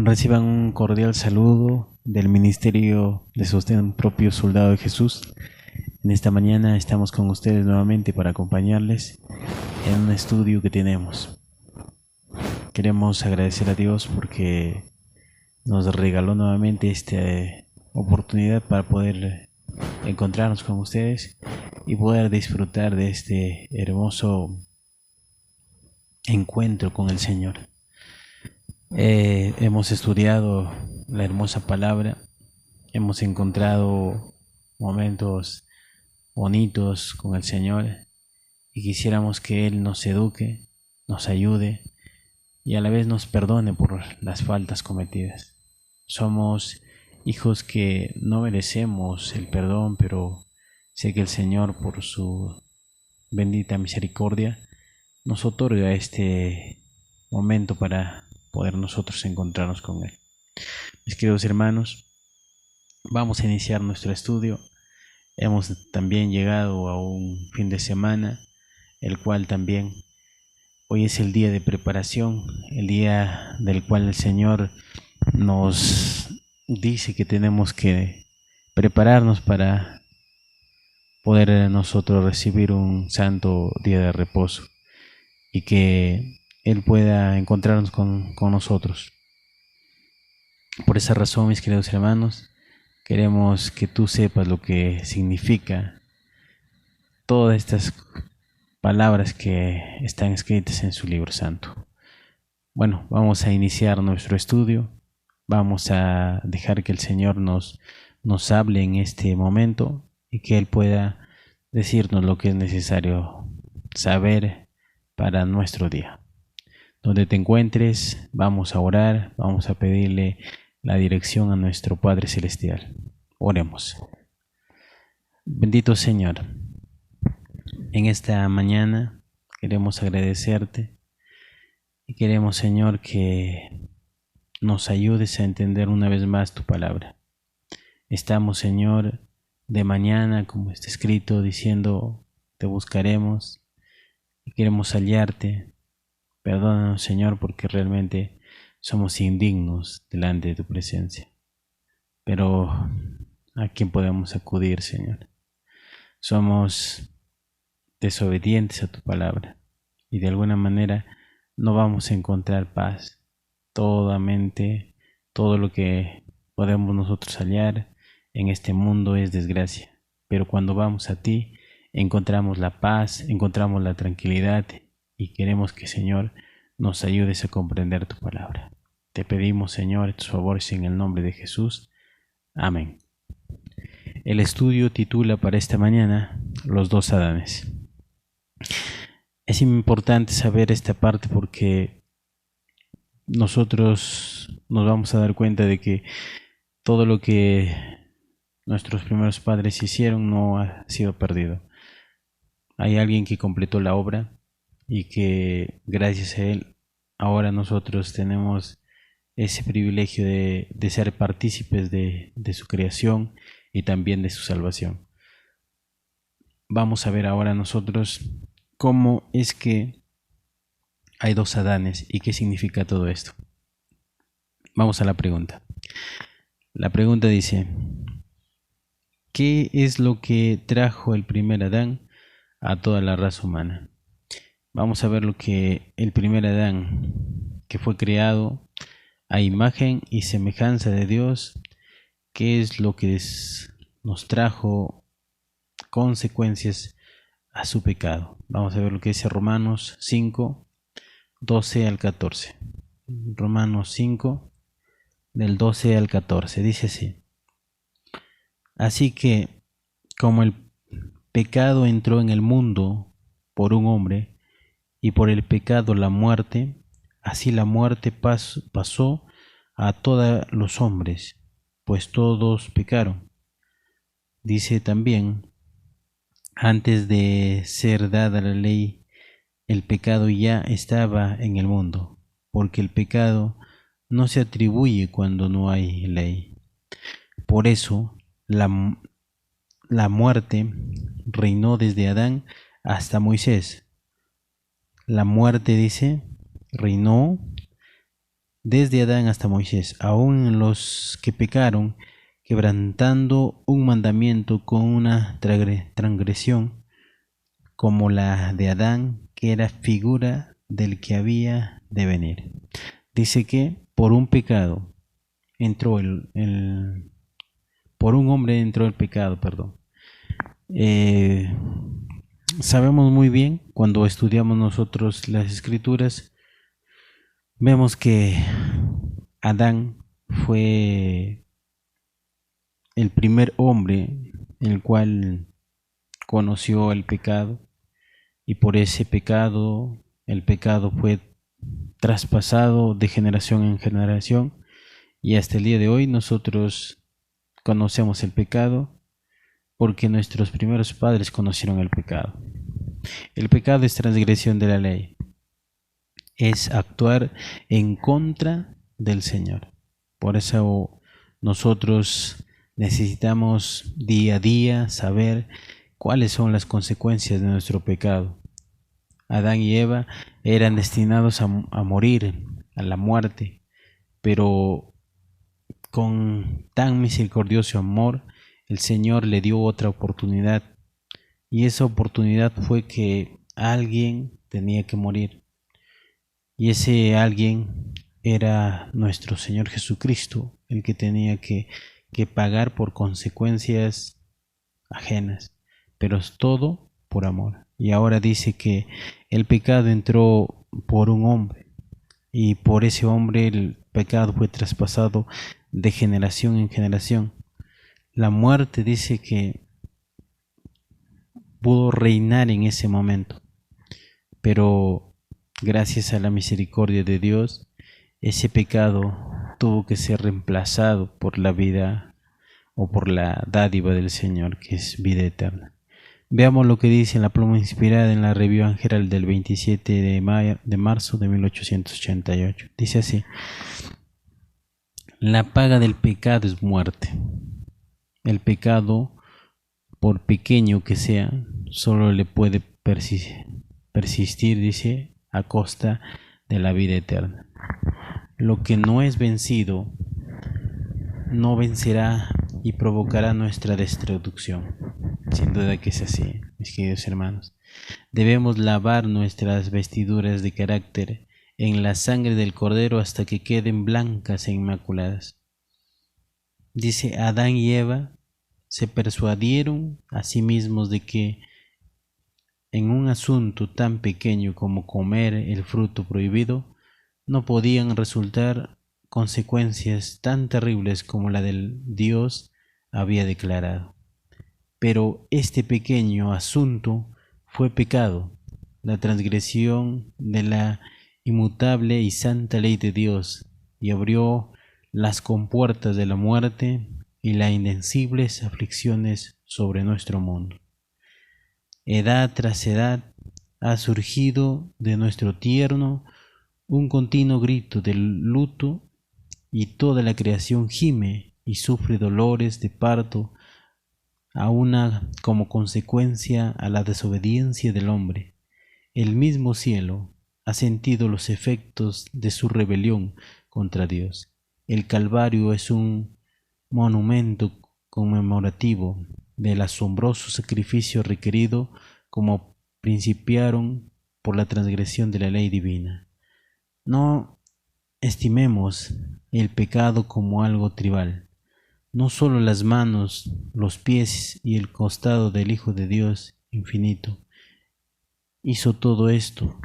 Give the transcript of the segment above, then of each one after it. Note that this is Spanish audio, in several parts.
Reciban un cordial saludo del Ministerio de Sostén Propio Soldado de Jesús. En esta mañana estamos con ustedes nuevamente para acompañarles en un estudio que tenemos. Queremos agradecer a Dios porque nos regaló nuevamente esta oportunidad para poder encontrarnos con ustedes y poder disfrutar de este hermoso encuentro con el Señor. Hemos estudiado la hermosa palabra, hemos encontrado momentos bonitos con el Señor y quisiéramos que Él nos eduque, nos ayude y a la vez nos perdone por las faltas cometidas. Somos hijos que no merecemos el perdón, pero sé que el Señor, por su bendita misericordia, nos otorga este momento para poder nosotros encontrarnos con Él. Mis queridos hermanos, vamos a iniciar nuestro estudio. Hemos también llegado a un fin de semana, el cual también hoy es el día de preparación, el día del cual el Señor nos dice que tenemos que prepararnos para poder nosotros recibir un santo día de reposo y que Él pueda encontrarnos con nosotros. Por esa razón, mis queridos hermanos, queremos que tú sepas lo que significa todas estas palabras que están escritas en su libro santo. Bueno, vamos a iniciar nuestro estudio. Vamos a dejar que el Señor nos hable en este momento y que Él pueda decirnos lo que es necesario saber para nuestro día. Donde te encuentres, vamos a orar, vamos a pedirle la dirección a nuestro Padre Celestial. Oremos. Bendito Señor, en esta mañana queremos agradecerte y queremos, Señor, que nos ayudes a entender una vez más tu palabra. Estamos, Señor, de mañana, como está escrito, diciendo, te buscaremos y queremos hallarte. Perdónanos, Señor, porque realmente somos indignos delante de tu presencia. Pero ¿a quién podemos acudir, Señor? Somos desobedientes a tu palabra y de alguna manera no vamos a encontrar paz. Todo lo que podemos nosotros hallar en este mundo es desgracia. Pero cuando vamos a ti, encontramos la paz, encontramos la tranquilidad y queremos que, Señor, nos ayudes a comprender tu palabra. Te pedimos, Señor, tus favores en el nombre de Jesús. Amén. El estudio titula para esta mañana Los dos Adanes. Es importante saber esta parte porque nosotros nos vamos a dar cuenta de que todo lo que nuestros primeros padres hicieron no ha sido perdido. Hay alguien que completó la obra y que gracias a él ahora nosotros tenemos ese privilegio de ser partícipes de su creación y también de su salvación. Vamos a ver ahora nosotros cómo es que hay dos Adanes y qué significa todo esto. Vamos a la pregunta. La pregunta dice, ¿qué es lo que trajo el primer Adán a toda la raza humana? Vamos a ver lo que el primer Adán, que fue creado a imagen y semejanza de Dios, qué es lo que nos trajo consecuencias a su pecado. Vamos a ver lo que dice Romanos 5, 12 al 14. Romanos 5, del 12 al 14, dice así. Así que, como el pecado entró en el mundo por un hombre, y por el pecado la muerte, así la muerte pasó a todos los hombres, pues todos pecaron. Dice también, antes de ser dada la ley, el pecado ya estaba en el mundo, porque el pecado no se atribuye cuando no hay ley. Por eso la muerte reinó desde Adán hasta Moisés. La muerte, dice, reinó desde Adán hasta Moisés, aun en los que pecaron, quebrantando un mandamiento con una transgresión como la de Adán, que era figura del que había de venir. Dice que por un pecado entró por un hombre entró el pecado, perdón. Sabemos muy bien, cuando estudiamos nosotros las escrituras, vemos que Adán fue el primer hombre el cual conoció el pecado, y por ese pecado, el pecado fue traspasado de generación en generación, y hasta el día de hoy nosotros conocemos el pecado porque nuestros primeros padres conocieron el pecado. El pecado es transgresión de la ley, es actuar en contra del Señor. Por eso nosotros necesitamos día a día saber cuáles son las consecuencias de nuestro pecado. Adán y Eva eran destinados a morir, a la muerte, pero con tan misericordioso amor, el Señor le dio otra oportunidad, y esa oportunidad fue que alguien tenía que morir, y ese alguien era nuestro Señor Jesucristo, el que tenía que pagar por consecuencias ajenas, pero es todo por amor. Y ahora dice que el pecado entró por un hombre, y por ese hombre el pecado fue traspasado de generación en generación. La muerte dice que pudo reinar en ese momento, pero gracias a la misericordia de Dios, ese pecado tuvo que ser reemplazado por la vida o por la dádiva del Señor, que es vida eterna. Veamos lo que dice en la pluma inspirada en la Review Herald del 27 de marzo de 1888. Dice así: la paga del pecado es muerte. El pecado, por pequeño que sea, solo le puede persistir, dice, a costa de la vida eterna. Lo que no es vencido no vencerá y provocará nuestra destrucción. Sin duda que es así, mis queridos hermanos. Debemos lavar nuestras vestiduras de carácter en la sangre del Cordero hasta que queden blancas e inmaculadas. Dice, Adán y Eva se persuadieron a sí mismos de que en un asunto tan pequeño como comer el fruto prohibido no podían resultar consecuencias tan terribles como la del Dios había declarado. Pero este pequeño asunto fue pecado, la transgresión de la inmutable y santa ley de Dios, y abrió las compuertas de la muerte y las invencibles aflicciones sobre nuestro mundo. Edad tras edad ha surgido de nuestro tierno un continuo grito de luto, y toda la creación gime y sufre dolores de parto a una como consecuencia a la desobediencia del hombre. El mismo cielo ha sentido los efectos de su rebelión contra Dios. El Calvario es un monumento conmemorativo del asombroso sacrificio requerido como principiaron por la transgresión de la ley divina. No estimemos el pecado como algo trivial. No solo las manos, los pies y el costado del Hijo de Dios infinito hizo todo esto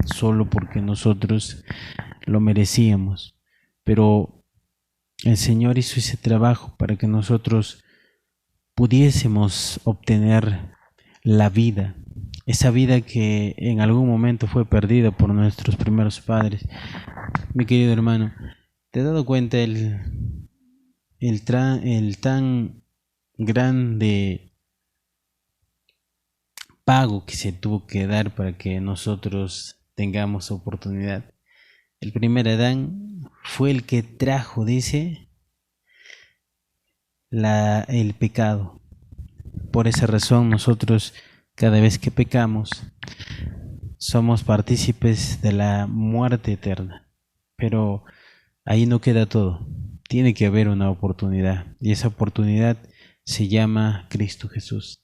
solo porque nosotros lo merecíamos, pero el Señor hizo ese trabajo para que nosotros pudiésemos obtener la vida, esa vida que en algún momento fue perdida por nuestros primeros padres. Mi querido hermano, ¿te has dado cuenta el tan grande pago que se tuvo que dar para que nosotros tengamos oportunidad? El primer Adán fue el que trajo, dice, el pecado. Por esa razón nosotros, cada vez que pecamos, somos partícipes de la muerte eterna. Pero ahí no queda todo. Tiene que haber una oportunidad, y esa oportunidad se llama Cristo Jesús.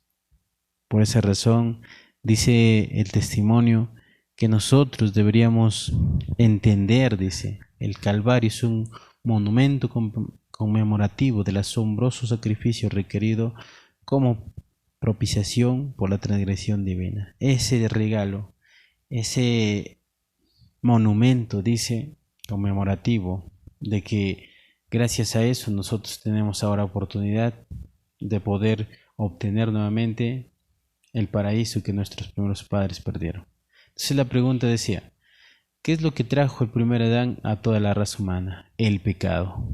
Por esa razón, dice el testimonio, que nosotros deberíamos entender, dice, el Calvario es un monumento conmemorativo del asombroso sacrificio requerido como propiciación por la transgresión divina. Ese regalo, ese monumento, dice, conmemorativo, de que gracias a eso nosotros tenemos ahora oportunidad de poder obtener nuevamente el paraíso que nuestros primeros padres perdieron. Entonces la pregunta decía, ¿qué es lo que trajo el primer Adán a toda la raza humana? El pecado.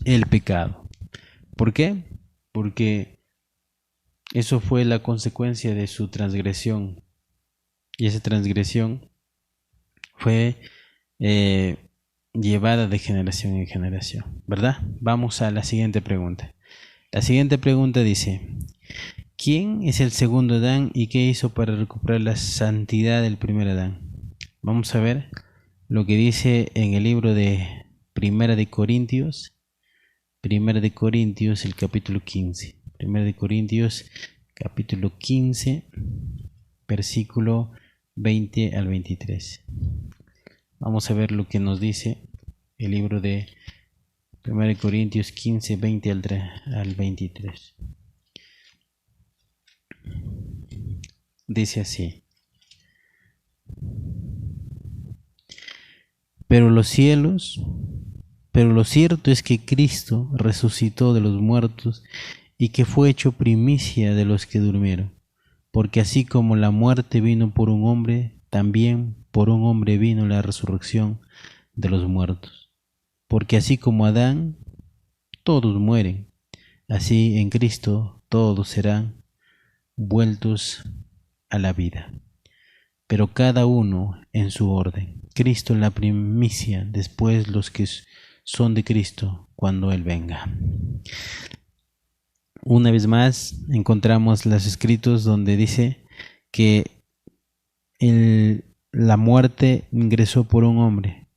El pecado. ¿Por qué? Porque eso fue la consecuencia de su transgresión. Y esa transgresión fue llevada de generación en generación, ¿verdad? Vamos a la siguiente pregunta. La siguiente pregunta dice, ¿quién es el segundo Adán y qué hizo para recuperar la santidad del primer Adán? Vamos a ver lo que dice en el libro de Primera de Corintios, el capítulo 15. Primera de Corintios, capítulo 15, versículo 20 al 23. Vamos a ver lo que nos dice el libro de 1 Corintios 15, 20 al 23. Dice así: Pero lo cierto es que Cristo resucitó de los muertos y que fue hecho primicia de los que durmieron. Porque así como la muerte vino por un hombre, también por un hombre vino la resurrección de los muertos. Porque así como Adán, todos mueren, así en Cristo todos serán vueltos a la vida, pero cada uno en su orden. Cristo en la primicia, después los que son de Cristo cuando Él venga. Una vez más encontramos los escritos donde dice que la muerte ingresó por un hombre,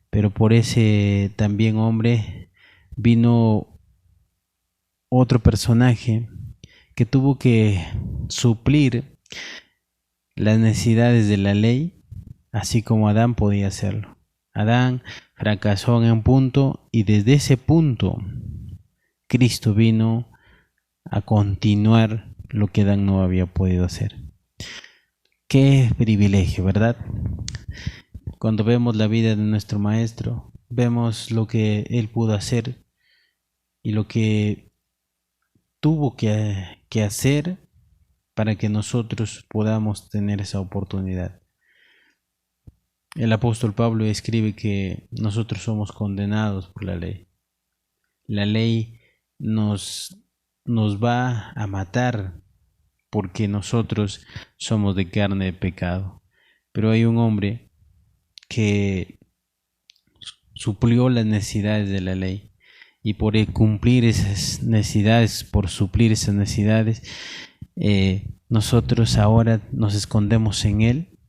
pero por ese también hombre vino otro personaje que tuvo que suplir las necesidades de la ley, así como Adán podía hacerlo. Adán fracasó en un punto y desde ese punto Cristo vino a continuar lo que Adán no había podido hacer. Qué privilegio, ¿verdad? Cuando vemos la vida de nuestro Maestro, vemos lo que Él pudo hacer y lo que tuvo que hacer para que nosotros podamos tener esa oportunidad. El apóstol Pablo escribe que nosotros somos condenados por la ley. La ley nos va a matar porque nosotros somos de carne de pecado. Pero hay un hombre que suplió las necesidades de la ley, y por cumplir esas necesidades, por suplir esas necesidades, nosotros ahora nos escondemos en Él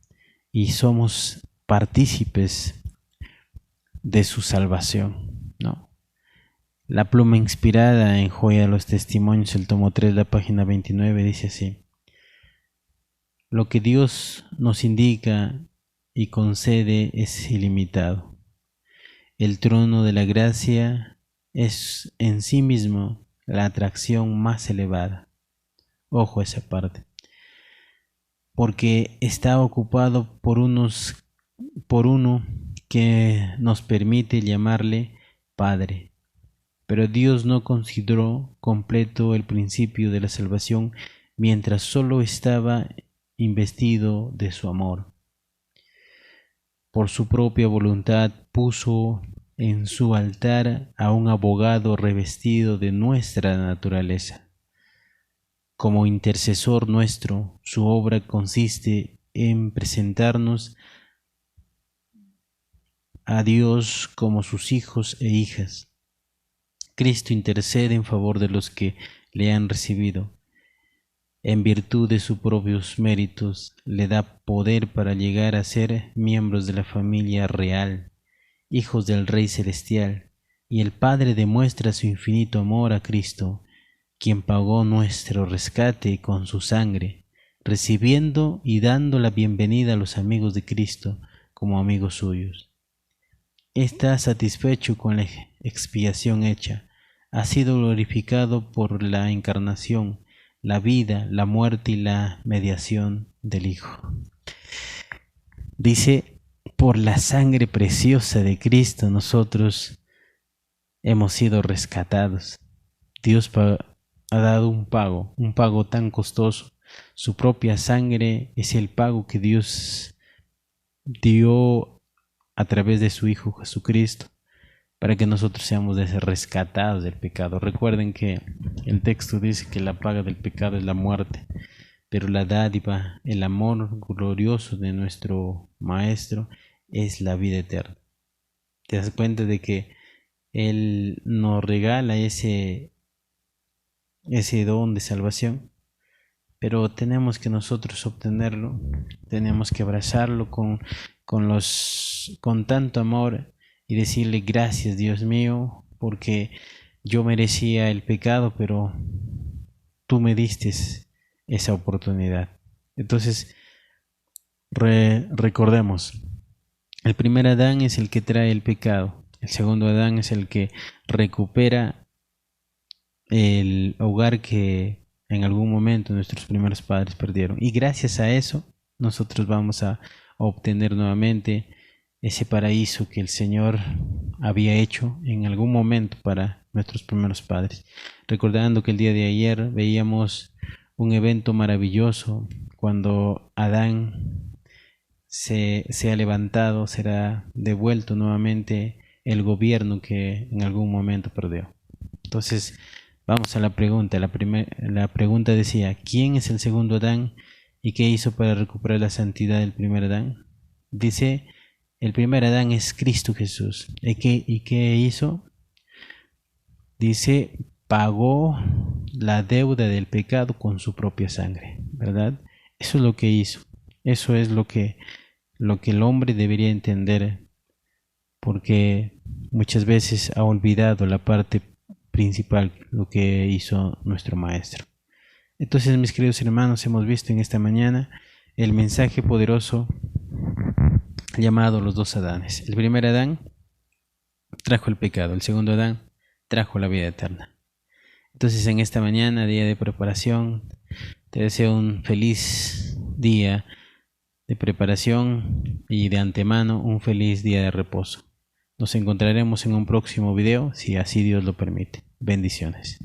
y somos partícipes de su salvación, ¿no? La pluma inspirada en Joya de los Testimonios, el tomo 3, la página 29, dice así: lo que Dios nos indica y concede es ilimitado. El trono de la gracia es en sí mismo la atracción más elevada. Ojo a esa parte. Porque está ocupado por uno que nos permite llamarle Padre. Pero Dios no consideró completo el principio de la salvación mientras solo estaba investido de su amor. Por su propia voluntad puso en su altar a un abogado revestido de nuestra naturaleza. Como intercesor nuestro, su obra consiste en presentarnos a Dios como sus hijos e hijas. Cristo intercede en favor de los que le han recibido. En virtud de sus propios méritos, le da poder para llegar a ser miembros de la familia real hijos del Rey Celestial, y el Padre demuestra su infinito amor a Cristo, quien pagó nuestro rescate con su sangre, recibiendo y dando la bienvenida a los amigos de Cristo como amigos suyos. Está satisfecho con la expiación hecha, ha sido glorificado por la encarnación, la vida, la muerte y la mediación del Hijo. Dice, por la sangre preciosa de Cristo nosotros hemos sido rescatados. Dios ha dado un pago tan costoso. Su propia sangre es el pago que Dios dio a través de su Hijo Jesucristo para que nosotros seamos rescatados del pecado. Recuerden que el texto dice que la paga del pecado es la muerte, pero la dádiva, el amor glorioso de nuestro Maestro es la vida eterna. Te das cuenta de que Él nos regala ese don de salvación, pero tenemos que nosotros obtenerlo, tenemos que abrazarlo con tanto amor y decirle gracias, Dios mío, porque yo merecía el pecado, pero tú me diste esa oportunidad. Entonces, recordemos, el primer Adán es el que trae el pecado, el segundo Adán es el que recupera el hogar que en algún momento nuestros primeros padres perdieron, y gracias a eso nosotros vamos a obtener nuevamente ese paraíso que el Señor había hecho en algún momento para nuestros primeros padres. Recordando que el día de ayer veíamos un evento maravilloso cuando Adán se ha levantado, será devuelto nuevamente el gobierno que en algún momento perdió. Entonces vamos a la pregunta. La pregunta decía, ¿quién es el segundo Adán y qué hizo para recuperar la santidad del primer Adán? Dice, el primer Adán es Cristo Jesús. ¿Y qué hizo? Dice, pagó la deuda del pecado con su propia sangre, ¿verdad? Eso es lo que hizo. Eso es lo que el hombre debería entender, porque muchas veces ha olvidado la parte principal, lo que hizo nuestro Maestro. Entonces, mis queridos hermanos, hemos visto en esta mañana el mensaje poderoso llamado los dos Adanes. El primer Adán trajo el pecado, el segundo Adán trajo la vida eterna. Entonces, en esta mañana, día de preparación, te deseo un feliz día de preparación y de antemano un feliz día de reposo. Nos encontraremos en un próximo video, si así Dios lo permite. Bendiciones.